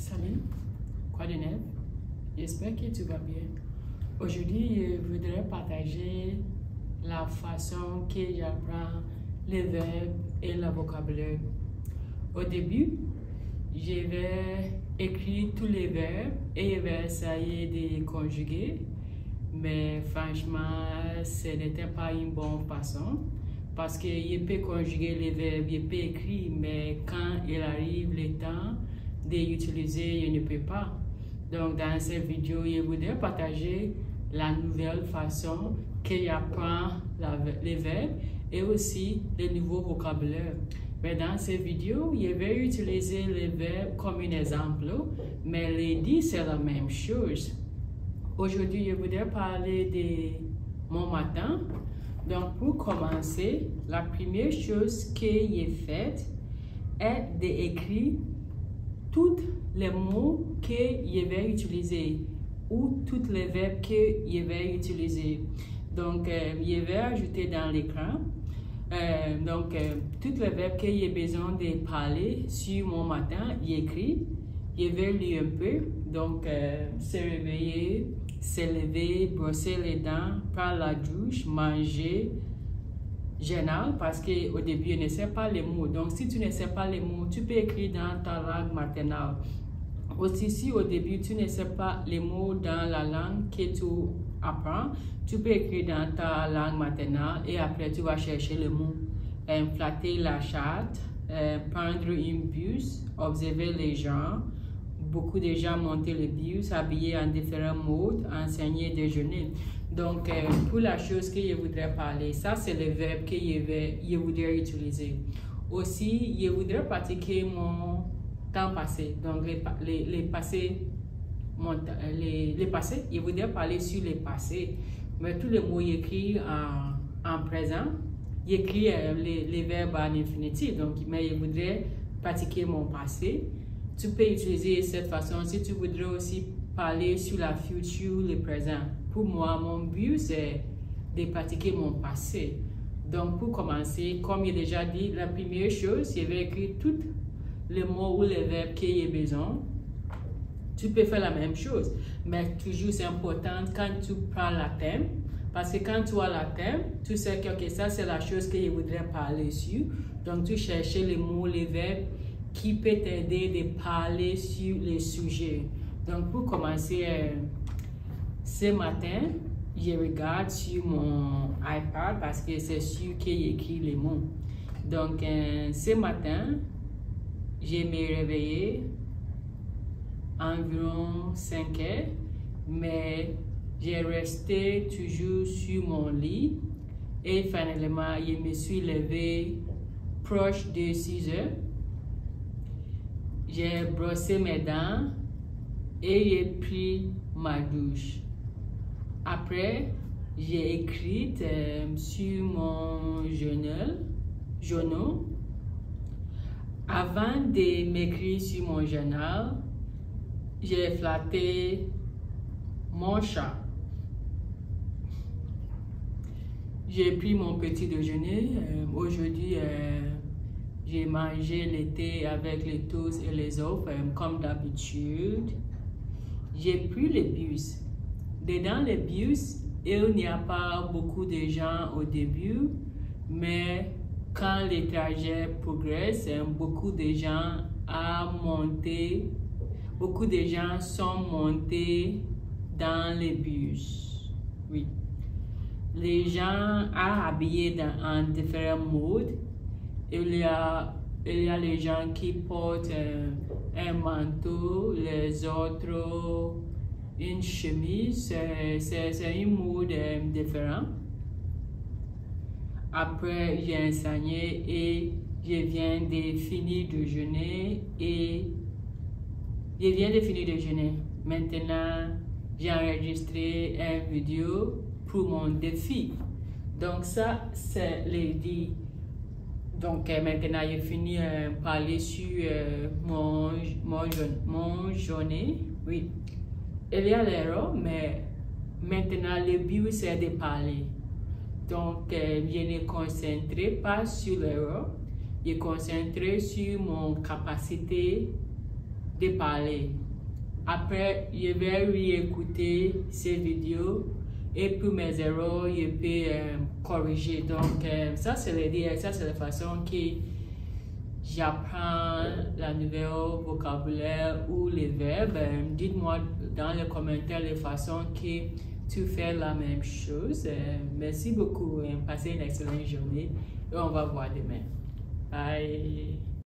Salut, quoi de neuf? J'espère que tu vas bien. Aujourd'hui, je voudrais partager la façon que j'apprends les verbes et le vocabulaire. Au début, je vais écrire tous les verbes et je vais essayer de les conjuguer. Mais franchement, ce n'était pas une bonne façon. Parce que je peux conjuguer les verbes, je peux écrire, mais quand il arrive le temps d'utiliser, je ne peux pas. Donc, dans cette vidéo, je voudrais partager la nouvelle façon que j'apprends les verbes et aussi le nouveau vocabulaire. Mais dans cette vidéo, je vais utiliser les verbes comme un exemple, mais les dits, c'est la même chose. Aujourd'hui, je voudrais parler de mon matin. Donc, pour commencer, la première chose que j'ai faite est d'écrire tous les mots que je vais utiliser ou tous les verbes que je vais utiliser. Donc, je vais ajouter dans l'écran tous les verbes que j'ai besoin de parler sur mon matin, j'écris, je vais lire un peu. Donc, se réveiller, se lever, brosser les dents, prendre la douche, manger, journal, parce qu'au début, je ne sais pas les mots. Donc, si tu ne sais pas les mots, tu peux écrire dans ta langue maternelle. Aussi, si au début, tu ne sais pas les mots dans la langue que tu apprends, tu peux écrire dans ta langue maternelle et après, tu vas chercher les mots. Flatter la chatte, prendre une bus, observer les gens. Beaucoup de gens monter le bus, habillés en différents modes, enseigner, déjeuner. Donc, pour la chose que je voudrais parler, ça c'est le verbe que je voudrais utiliser. Aussi, je voudrais pratiquer mon temps passé. Donc, les passés, je voudrais parler sur les passés. Mais tous les mots écrits en présent, j'écris les verbes en infinitif. Donc, mais je voudrais pratiquer mon passé. Tu peux utiliser cette façon si tu voudrais aussi parler sur la future, le présent. Pour moi, mon but, c'est de pratiquer mon passé. Donc, pour commencer, comme j'ai déjà dit, la première chose, je vais écrire tous les mots ou les verbes que j'ai besoin. Tu peux faire la même chose, mais toujours c'est important quand tu prends la thème. Parce que quand tu as la thème, tu sais que okay, ça c'est la chose que je voudrais parler sur. Donc, tu cherches les mots, les verbes qui peut t'aider de parler sur les sujets. Donc, pour commencer, ce matin, je regarde sur mon iPad parce que c'est sûr que j'écris les mots. Donc, ce matin, je me réveillé environ 5 heures, mais j'ai resté toujours sur mon lit et finalement, je me suis levé proche de 6 heures. J'ai brossé mes dents et j'ai pris ma douche. Après, j'ai écrit sur mon journal. Avant de m'écrire sur mon journal, j'ai flatté mon chat. J'ai pris mon petit déjeuner. Aujourd'hui, j'ai mangé le thé avec les toasts et les œufs comme d'habitude. J'ai pris le bus. Dedans le bus, il n'y a pas beaucoup de gens au début, mais quand le trajet progresse, beaucoup de gens sont montés dans le bus. Oui. Les gens sont habillés en différents modes. Il y a les gens qui portent un manteau, les autres une chemise. C'est un mode différent. Après, j'ai enseigné et je viens de finir de déjeuner Maintenant, j'ai enregistré une vidéo pour mon défi. Donc ça, c'est les dits. Donc maintenant, j'ai fini de parler sur mon journée. Oui, il y a l'erreur, mais maintenant, le but, c'est de parler. Donc, je ne concentrerai pas sur l'erreur. Je concentrerai sur mon capacité de parler. Après, je vais réécouter ces vidéos et pour mes erreurs, je peux corriger. Donc, ça c'est l'idée, ça c'est la façon que j'apprends la nouvelle vocabulaire ou les verbes. Dites-moi dans les commentaires les façons que tu fais la même chose. Merci beaucoup. Passez une excellente journée et on va voir demain. Bye.